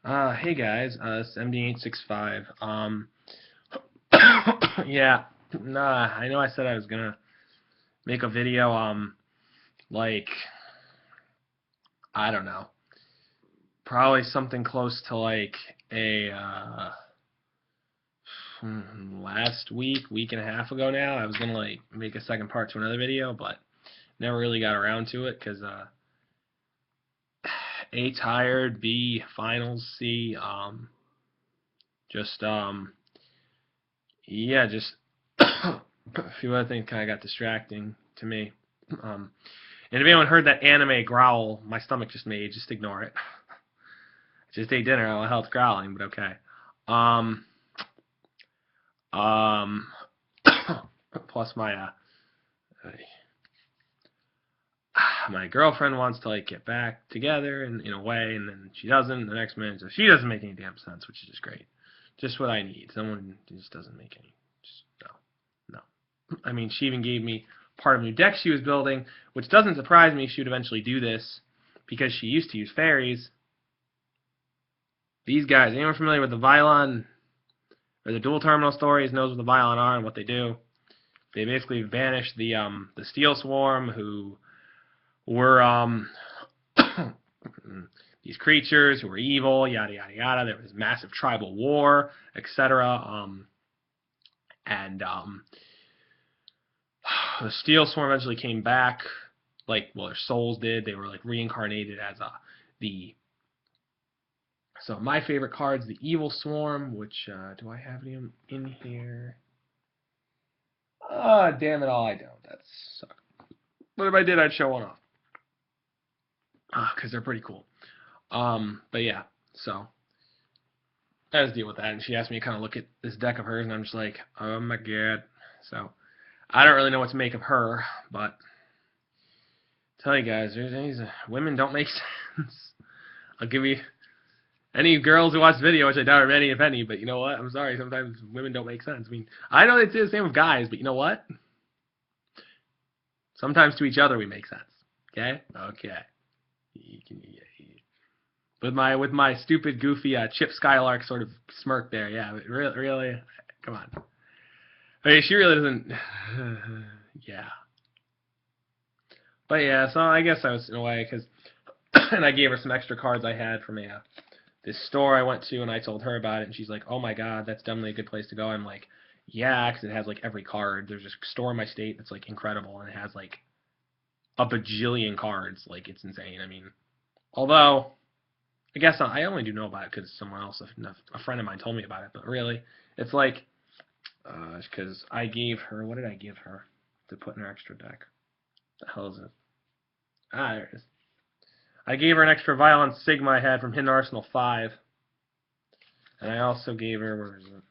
Hey guys, it's MD865. Yeah, nah, I know I said I was gonna make a video, like, I don't know, probably something close to like a, last week and a half ago now. I was gonna, like, make a second part to another video, but never really got around to it, because, A, tired, B, finals, C, just, yeah, just a few other things kind of got distracting to me. Um, and if anyone heard that anime growl my stomach just made, just ignore it. Just ate dinner. I hell, it's growling, but okay. Um, um, plus my girlfriend wants to, like, get back together in a way, and then she doesn't. The next minute, so she doesn't make any damn sense, which is just great. Just what I need. Someone who just doesn't make any. Just no, no. I mean, she even gave me part of a new deck she was building, which doesn't surprise me. She would eventually do this because she used to use fairies. These guys, anyone familiar with the Valiant or the dual terminal stories knows what the Valiant are and what they do. They basically banished the Steel Swarm, who were these creatures who were evil, yada yada yada. There was massive tribal war, etc. And the Steel Swarm eventually came back, like, well, their souls did. They were, like, reincarnated as the. So my favorite card's the Evil Swarm, which do I have him in here? Ah, damn it all, I don't. That sucks. But if I did, I'd show one off. Because they're pretty cool. But yeah, so I had to deal with that. And she asked me to kind of look at this deck of hers, and I'm just like, oh my god. So I don't really know what to make of her, but tell you guys, women don't make sense. I'll give you any girls who watch the video, which I doubt are many, if any, but you know what? I'm sorry, sometimes women don't make sense. I mean, I know they say the same with guys, but you know what? Sometimes to each other we make sense. Okay? Okay. With my stupid, goofy Chip Skylark sort of smirk there. Yeah, really, really, come on. I mean, she really doesn't. Yeah. But yeah, so I guess I was in a way because, and I gave her some extra cards I had from this store I went to, and I told her about it, and she's like, "Oh my god, that's definitely a good place to go." I'm like, "Yeah, because it has, like, every card. There's a store in my state that's, like, incredible, and it has, like, a bajillion cards. Like, it's insane. I mean, although I guess I only do know about it because someone else, a friend of mine, told me about it. But really, it's like, because I gave her, what did I give her to put in her extra deck? The hell is it? Ah, there it is. I gave her an extra Violent Sigma I had from Hidden Arsenal 5. And I also gave her, where is it?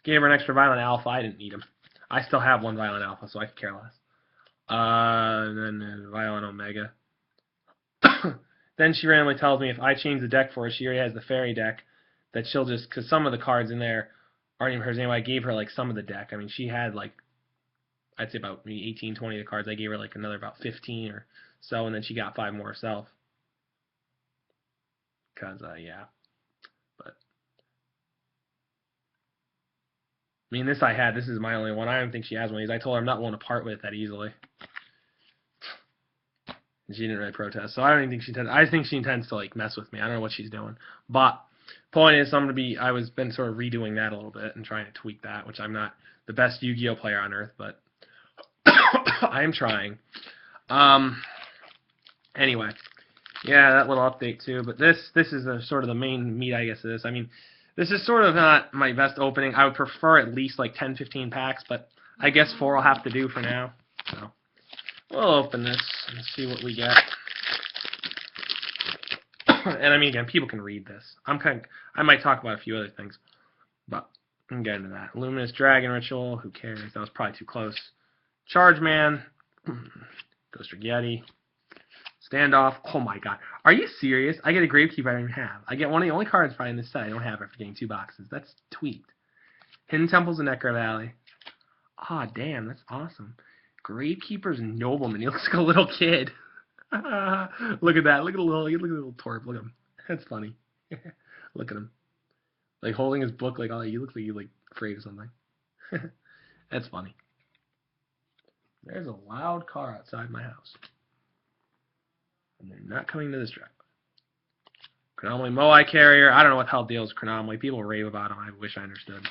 Gave her an extra Violent Alpha. I didn't need him. I still have one Violent Alpha, so I could care less. And then Violent Omega. Then she randomly tells me if I change the deck for her, she already has the fairy deck, that she'll just, because some of the cards in there aren't even hers anyway. I gave her, like, some of the deck. I mean, she had, like, I'd say about maybe 18, 20 of the cards. I gave her, like, another about 15 or so, and then she got 5 more herself. Because, yeah. But, I mean, this I had. This is my only one. I don't think she has one of these. I told her I'm not willing to part with it that easily. And she didn't really protest. So I don't even think she intends. I think she intends to, like, mess with me. I don't know what she's doing. But point is, I was been sort of redoing that a little bit and trying to tweak that, which I'm not the best Yu-Gi-Oh player on earth, but I am trying. Anyway, yeah, that little update too. But this is sort of the main meat, I guess, of this. I mean, this is sort of not my best opening. I would prefer at least like 10, 15 packs, but I guess 4 will have to do for now. So we'll open this and see what we get. And I mean, again, people can read this. I might talk about a few other things, but I'm getting to that. Luminous Dragon Ritual. Who cares? That was probably too close. Charge Man. Ghost Yeti. Standoff. Oh my god. Are you serious? I get a Gravekeeper I don't even have. I get one of the only cards probably in this set I don't have after getting 2 boxes. That's tweaked. Hidden Temples of Necro Valley. Ah, damn, that's awesome. Gravekeeper's Nobleman. He looks like a little kid. Look at that. Look at the little twerp. Look at him. That's funny. Look at him. Like holding his book like, oh, he looks like he's like afraid of something. That's funny. There's a loud car outside my house. And they're not coming to this driveway. Chronomaly Moai Carrier. I don't know what the hell deals with Chronomaly. People rave about them. I wish I understood.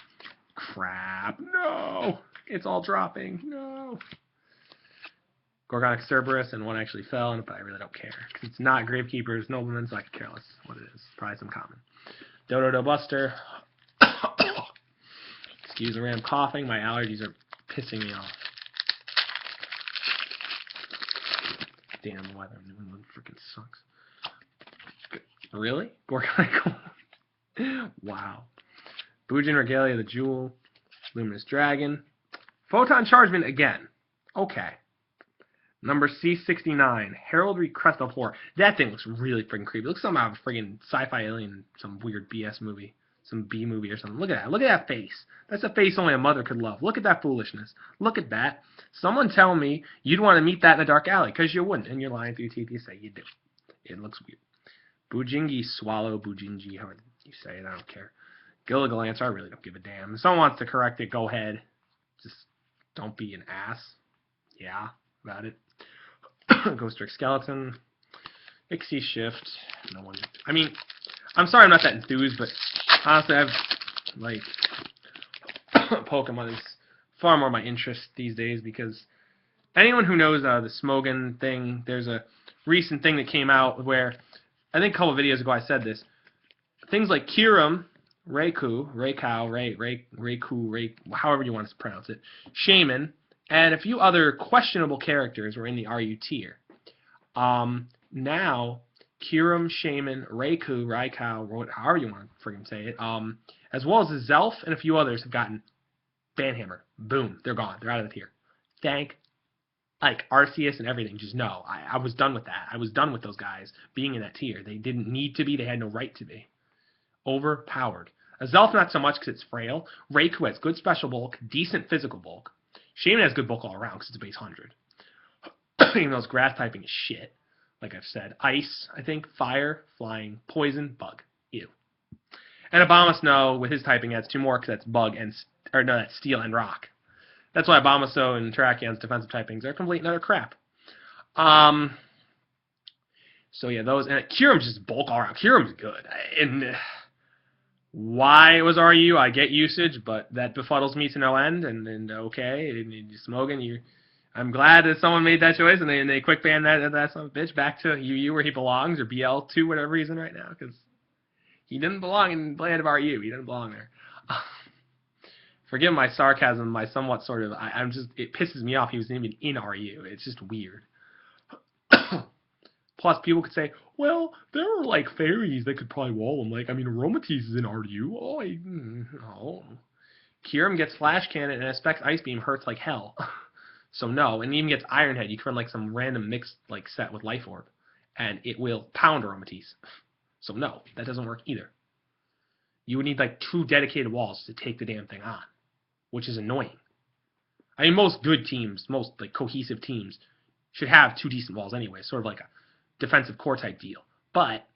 Crap. No. It's all dropping. No. Gorgonic Cerberus, and one actually fell, but I really don't care. Because it's not Gravekeeper's Nobleman, so I could care less what it is. Probably some common. Dodo Buster. Excuse the random coughing. My allergies are pissing me off. Damn, the weather in New England freaking sucks. Really? Gorgonic. Wow. Bujin Regalia the Jewel. Luminous Dragon. Photon Chargement again. Okay. Number C69. Heraldry Crest of Horror. That thing looks really freaking creepy. It looks something out of a friggin' sci-fi alien, some weird BS movie. Some B movie or something. Look at that. Look at that face. That's a face only a mother could love. Look at that foolishness. Look at that. Someone tell me you'd want to meet that in a dark alley, because you wouldn't. And you're lying through your teeth. You say you do. It looks weird. Bujingi Swallow. Bujingi. However you say it. I don't care. Gilligalance. I really don't give a damn. If someone wants to correct it, go ahead. Just don't be an ass. Yeah. About it. Ghost Trick Skeleton. Ixie Shift. No one. I mean, I'm sorry I'm not that enthused, but honestly, I've, like, Pokemon is far more my interest these days, because anyone who knows the Smogon thing, there's a recent thing that came out where, I think a couple videos ago I said this, things like Kyurem, Raikou, however you want to pronounce it, Shaman, and a few other questionable characters were in the RU tier. Now, Kyurem, Shaman, Raikou, however you want to friggin' say it, as well as Zelf and a few others have gotten Banhammer. Boom, they're gone. They're out of the tier. Thank, like, Arceus and everything. Just no, I was done with that. I was done with those guys being in that tier. They didn't need to be. They had no right to be. Overpowered. A Zelf not so much because it's frail. Raikou has good special bulk, decent physical bulk. Shaman has good bulk all around because it's a base 100. Even though his grass typing is shit. Like I've said. Ice, I think. Fire, flying, poison, bug. Ew. And Abomasnow, with his typing, adds 2 more because that's bug and, or no, that's steel and rock. That's why Abomasnow and Terrakian's defensive typings are complete and utter crap. So yeah, those, and Kyurem's just bulk all around. Kyurem's good. And why it was RU, I get usage, but that befuddles me to no end. And okay, Smogon, I'm glad that someone made that choice, and they quick banned that son of a bitch back to UU where he belongs, or BL2, whatever reason right now, because he didn't belong in Land of RU. He didn't belong there. Forgive my sarcasm, my somewhat sort of, I'm just, it pisses me off he was even in RU. It's just weird. Plus, people could say, well, there are, like, fairies that could probably wall him. Like, I mean, Aromatisse is in RU. Oh, no. Kyurem gets Flash Cannon and expects Ice Beam hurts like hell. So no, and even gets Iron Head. You can run, like, some random mixed, like, set with Life Orb, and it will pound Aromatisse. So no, that doesn't work either. You would need, like, 2 dedicated walls to take the damn thing on, which is annoying. I mean, most good teams, most, like, cohesive teams should have 2 decent walls anyway, sort of like a defensive core type deal. But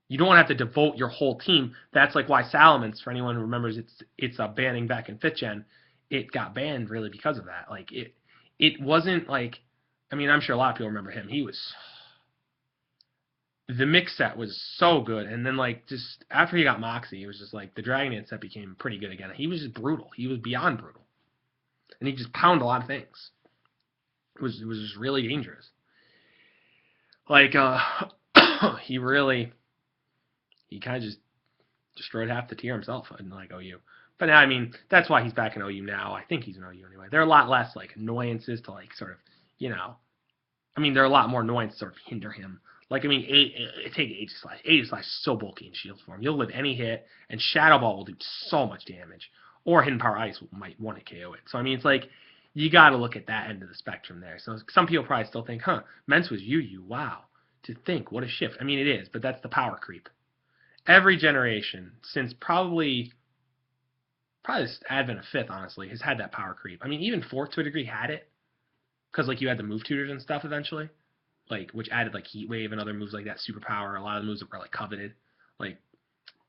you don't have to devote your whole team. That's like why Salamence, for anyone who remembers it's a banning back in 5th gen, it got banned really because of that. Like, it wasn't like, I mean, I'm sure a lot of people remember him. He was, the mix set was so good, and then, like, just after he got Moxie, it was just like the Dragon Dance set became pretty good again. He was just brutal. He was beyond brutal. And he just pounded a lot of things. It was just really dangerous. Like, he kind of just destroyed half the tier himself in, like, OU. But now, I mean, that's why he's back in OU now. I think he's in OU anyway. There are a lot less, like, annoyances to, like, sort of, you know, I mean, there are a lot more annoyances to sort of hinder him. Like, I mean, take Aegislash. Aegislash is so bulky in shield form. You'll live any hit, and Shadow Ball will do so much damage. Or Hidden Power Ice might want to KO it. So, I mean, it's like, you got to look at that end of the spectrum there. So some people probably still think, Mence was UU. Wow. To think, what a shift. I mean, it is, but that's the power creep. Every generation, since probably the advent of 5th, honestly, has had that power creep. I mean, even 4th, to a degree, had it. Because, like, you had the move tutors and stuff eventually. like which added like Heat Wave and other moves like that, Superpower. A lot of the moves that were like coveted, like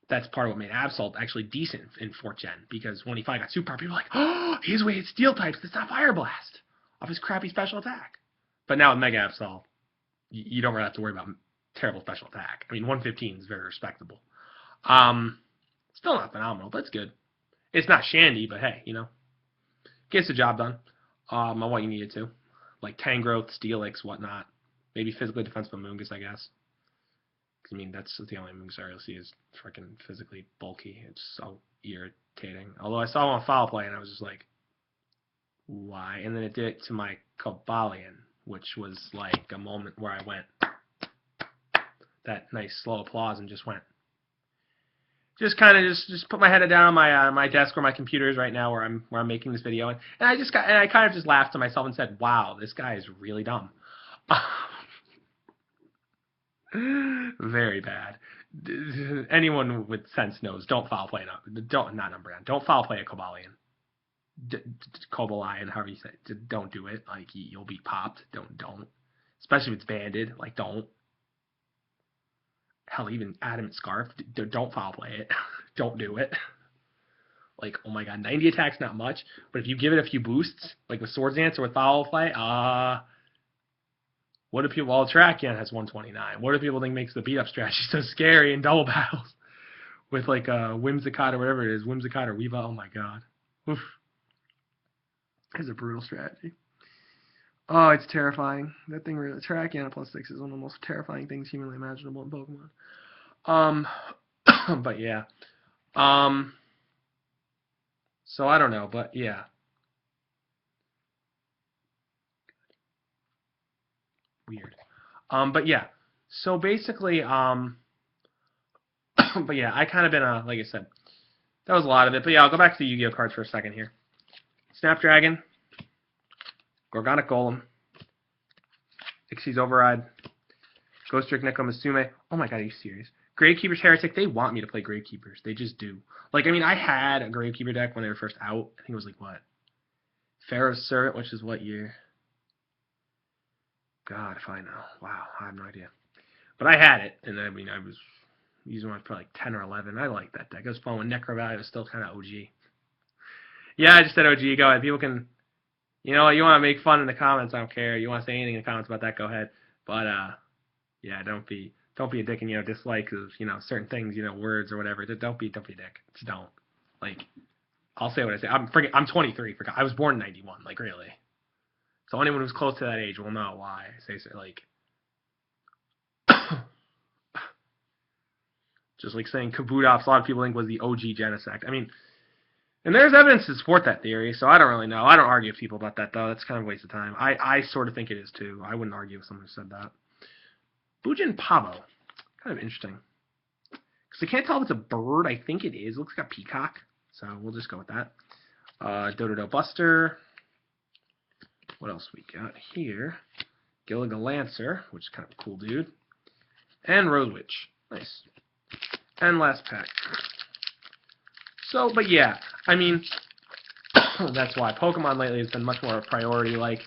that's part of what made Absol actually decent in 4th Gen, because when he finally got Superpower, people were like, oh, he's weighted Steel types. That's not Fire Blast off his crappy special attack. But now with Mega Absol, you don't really have to worry about terrible special attack. I mean, 115 is very respectable. Still not phenomenal, but it's good. It's not Shandy, but hey, gets the job done on what you needed to. Like Tangrowth, Steelix, whatnot. Maybe physically defensive Moongus, I guess. I mean, that's the only Moongus I really see is freaking physically bulky. It's so irritating. Although I saw him on Foul Play, and I was just like, why? And then it did it to my Cobalion, which was like a moment where I went, that nice slow applause, and just went, just kind of just put my head down on my desk where my computer is right now, where I'm making this video, and I kind of just laughed to myself and said, wow, this guy is really dumb. Very bad. Anyone with sense knows, don't foul play not Umbreon. Don't foul play a Cobalion. Cobalion, however you say it. Don't do it. Like, you'll be popped. Don't. Especially if it's banded. Like, don't. Hell, even Adamant Scarf. Don't foul play it. Don't do it. Like, oh my god, 90 attack's not much, but if you give it a few boosts, like with Swords Dance or with foul play, what do people... Well, Terrakion has 129. What do people think makes the beat-up strategy so scary in double battles? With, like, Whimsicott or whatever it is. Whimsicott or Weavile. Oh, my god. Oof. It's a brutal strategy. Oh, it's terrifying. That thing really... Terrakion +6 is one of the most terrifying things humanly imaginable in Pokemon. But, yeah. So, I don't know, but, yeah. Weird. But yeah. So basically, but yeah, I kind of been like I said, that was a lot of it. But yeah, I'll go back to the Yu-Gi-Oh cards for a second here. Snapdragon, Gorgonic Golem, Ixie's Override, Ghost Trick Neko Masume. Oh my god, are you serious? Gravekeeper's Heretic, they want me to play Gravekeepers. They just do. Like, I mean, I had a Gravekeeper deck when they were first out. I think it was like, what? Pharaoh's Servant, which is what year? God, if I know. Wow, I have no idea. But I had it, and I mean, I was using one for like 10 or 11. I liked that deck. It was fun when Necro Valley was still kind of OG. Yeah, I just said OG. Go ahead. People can, you want to make fun in the comments. I don't care. You want to say anything in the comments about that? Go ahead. But yeah, don't be a dick and dislike of certain things, words or whatever. Don't be a dick. Just don't. Like, I'll say what I say. I'm 23. I was born in 91. Like, really. So anyone who's close to that age will know why I say so. Like, just like saying Kabutops, a lot of people think was the OG Genesect. I mean, and there's evidence to support that theory, so I don't really know. I don't argue with people about that, though. That's kind of a waste of time. I sort of think it is, too. I wouldn't argue with someone who said that. Bujin Pavo. Kind of interesting. Because I can't tell if it's a bird. I think it is. It looks like a peacock. So we'll just go with that. Dododo Buster. What else we got here? Gilligalancer, which is kind of a cool dude. And Rose Witch. Nice. And last pack. So, but yeah, I mean, that's why Pokemon lately has been much more a priority. Like,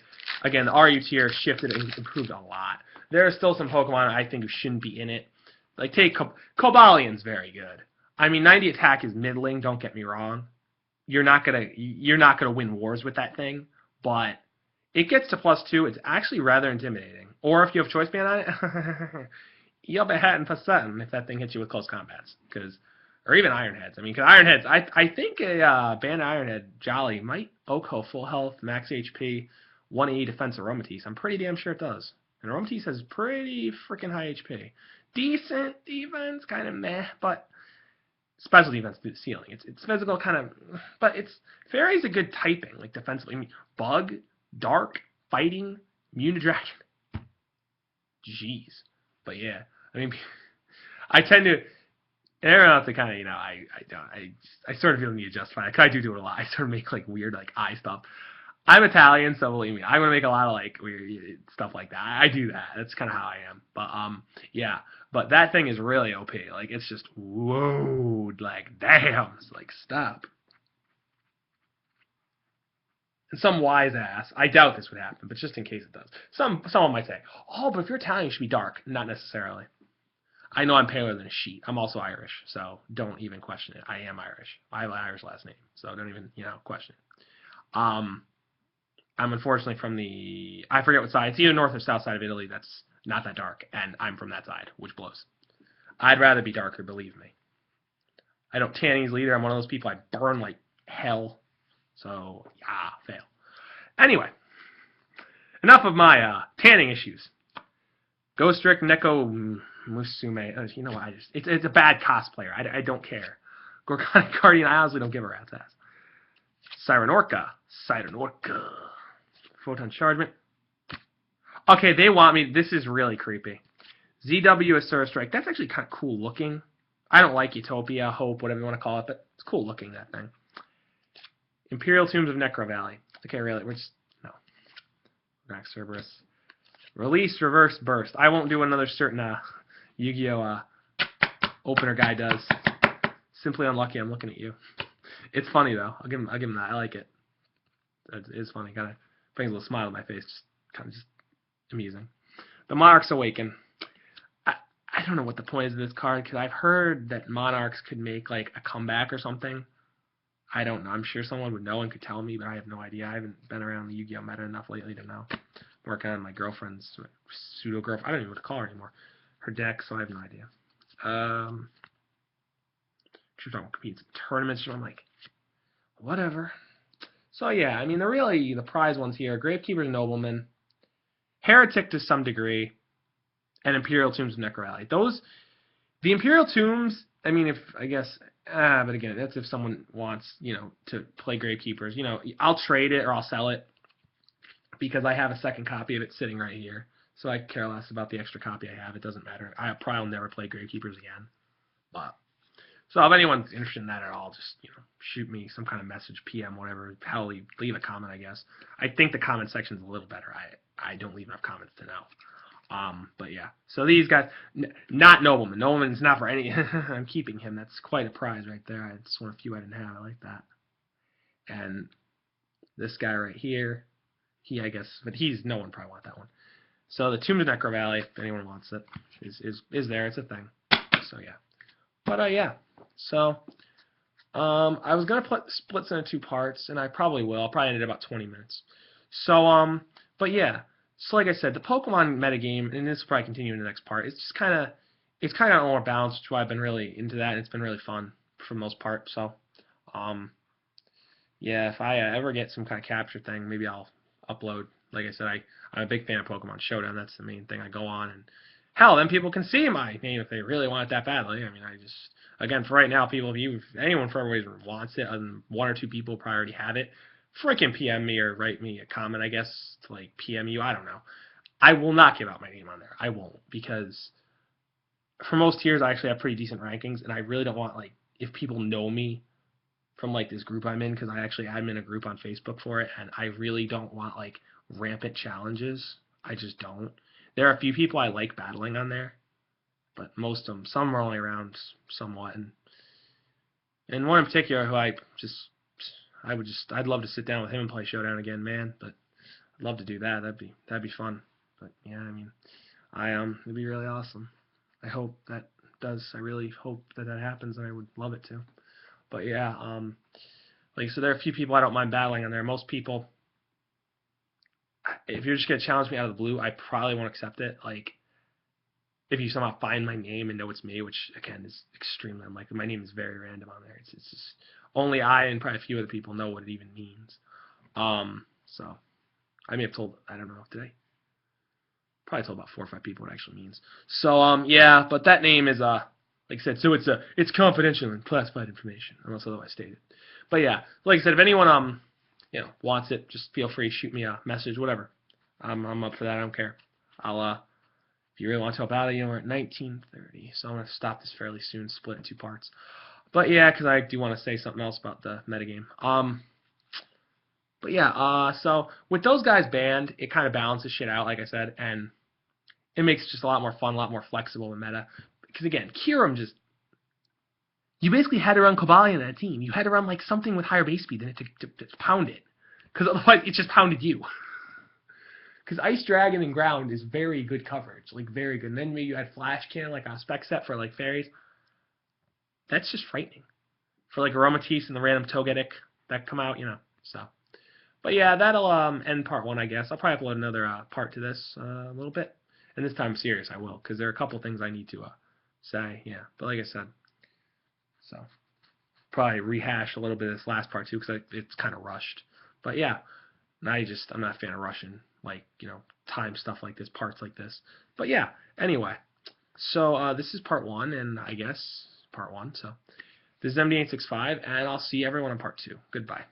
again, the RU tier shifted and improved a lot. There are still some Pokemon I think who shouldn't be in it. Like, take Cobalion's very good. I mean, 90 attack is middling, don't get me wrong. You're not gonna win wars with that thing, but it gets to +2. It's actually rather intimidating. Or if you have Choice Band on it, you'll be hatting for something if that thing hits you with close combats. Or even Ironheads. I mean, because Ironheads, I think a Band Ironhead Jolly might Oko full health, max HP, 180 defense Aromatisse. I'm pretty damn sure it does. And Aromatisse has pretty freaking high HP. Decent defense, kind of meh, but special defense through the ceiling. It's physical, kind of, but Fairy's a good typing, like defensively. I mean, Bug, Dark, Fighting, Immune to Dragon. Jeez. But yeah, I mean, I tend to... And everyone else to kind of, I sort of feel the need to justify it, because I do it a lot. I sort of make, like, weird, like, eye stuff. I'm Italian, so believe me, I'm going to make a lot of, like, weird stuff like that. I do that. That's kind of how I am. But, yeah. But that thing is really OP. Like, it's just, whoa, like, damn. It's like, stop. And some wise ass, I doubt this would happen, but just in case it does, someone might say, oh, but if you're Italian, you should be dark. Not necessarily. I know I'm paler than a sheet. I'm also Irish, so don't even question it. I am Irish. I have an Irish last name, so don't even, question it. I'm unfortunately from I forget what side. It's either north or south side of Italy that's not that dark, and I'm from that side, which blows. I'd rather be darker, believe me. I don't tan easily either. I'm one of those people, I burn like hell. So, yeah, fail. Anyway, enough of my tanning issues. Ghost Rick Neko Musume. You know what? It's a bad cosplayer. I don't care. Gorgonic Guardian. I honestly don't give a rat's ass. Siren Orca. Photon Chargement. Okay, they want me. This is really creepy. ZW Asura Strike. That's actually kind of cool looking. I don't like Utopia, Hope, whatever you want to call it, but it's cool looking, that thing. Imperial Tombs of Necro Valley. Okay, really, we're just, no. Rax Cerberus. Release, Reverse, Burst. I won't do another certain Yu-Gi-Oh! Opener guy does. Simply Unlucky, I'm looking at you. It's funny, though. I'll give him that. I like it. It is funny. Kind of brings a little smile to my face. Just kind of just amusing. The Monarchs Awaken. I don't know what the point is of this card, because I've heard that Monarchs could make, like, a comeback or something. I don't know. I'm sure someone would know and could tell me, but I have no idea. I haven't been around the Yu-Gi-Oh! Meta enough lately to know. I'm working on my girlfriend's pseudo-girlfriend. I don't even know what to call her anymore. Her deck, so I have no idea. She was talking about competing in tournaments, and I'm like, whatever. So, yeah, I mean, the prize ones here, Gravekeeper's Nobleman, Heretic to some degree, and Imperial Tombs of Necro Valley. The Imperial Tombs, I mean, but again, that's if someone wants, to play Gravekeepers. I'll trade it or I'll sell it because I have a second copy of it sitting right here. So I care less about the extra copy I have. It doesn't matter. I probably will never play Gravekeepers again. But so if anyone's interested in that at all, just, shoot me some kind of message, PM, whatever. Hell, leave a comment, I guess. I think the comment section's a little better. I don't leave enough comments to know. But yeah, so these guys, not Nobleman. Nobleman's not for any. I'm keeping him. That's quite a prize right there. I just want a few I didn't have. I like that. And this guy right here, I guess, but no one probably want that one. So the Tombs of Necro Valley, if anyone wants it, is there. It's a thing. So yeah, but yeah. So I was gonna split this into 2 parts, and I probably will. I'll probably end it about 20 minutes. So but yeah. So like I said, the Pokemon metagame, and this will probably continue in the next part, it's kind of a little more balanced, which is why I've been really into that, and it's been really fun for the most part. So, yeah, if I ever get some kind of capture thing, maybe I'll upload. Like I said, I'm a big fan of Pokemon Showdown. That's the main thing I go on, and hell, then people can see my name if they really want it that badly. I mean, again, for right now, people, if anyone for whatever reason wants it, other than 1 or 2 people probably already have it, freaking PM me or write me a comment, I guess, to like PM you. I don't know. I will not give out my name on there. I won't, because for most tiers I actually have pretty decent rankings, and I really don't want, like, if people know me from like this group I'm in, because I'm in a group on Facebook for it, and I really don't want like rampant challenges. I just don't. There are a few people I like battling on there, but most of them, some are only around somewhat, and one in particular who I'd love to sit down with him and play Showdown again, man. But I'd love to do that. That'd be fun. But yeah, I mean, it'd be really awesome. I hope that does. I really hope that happens, and I would love it to. But yeah, so there are a few people I don't mind battling on there. Most people, if you're just gonna challenge me out of the blue, I probably won't accept it. Like, if you somehow find my name and know it's me, which again is extremely unlikely. My name is very random on there. It's just only I and probably a few other people know what it even means. So I may have told, I don't know, did I? Probably told about 4 or 5 people what it actually means. So yeah, but that name is like I said, so it's confidential and classified information unless otherwise stated. But yeah, like I said, if anyone wants it, just feel free to shoot me a message, whatever. I'm up for that. I don't care. If you really want to help out, we're at 19:30, so I'm gonna stop this fairly soon, split in 2 parts. But yeah, because I do want to say something else about the metagame. But yeah, so with those guys banned, it kind of balances shit out, like I said, and it makes it just a lot more fun, a lot more flexible in meta. Because again, Kyurem you basically had to run Cobalion in that team. You had to run like something with higher base speed than it to pound it. Because otherwise it just pounded you. Because Ice Dragon and Ground is very good coverage, like very good. And then maybe you had Flash Cannon, like a spec set for like fairies. That's just frightening. For like Aromatisse and the random Togetic that come out, So, but yeah, that'll end part one, I guess. I'll probably upload another part to this a little bit, and this time serious I will, because there are a couple things I need to say. Yeah, but like I said, so probably rehash a little bit of this last part too, because it's kind of rushed. But yeah, I'm not a fan of rushing, like, time stuff like this, parts like this. But yeah, anyway, so this is part one, and I guess part one. So this is MD865, and I'll see everyone in part two. Goodbye.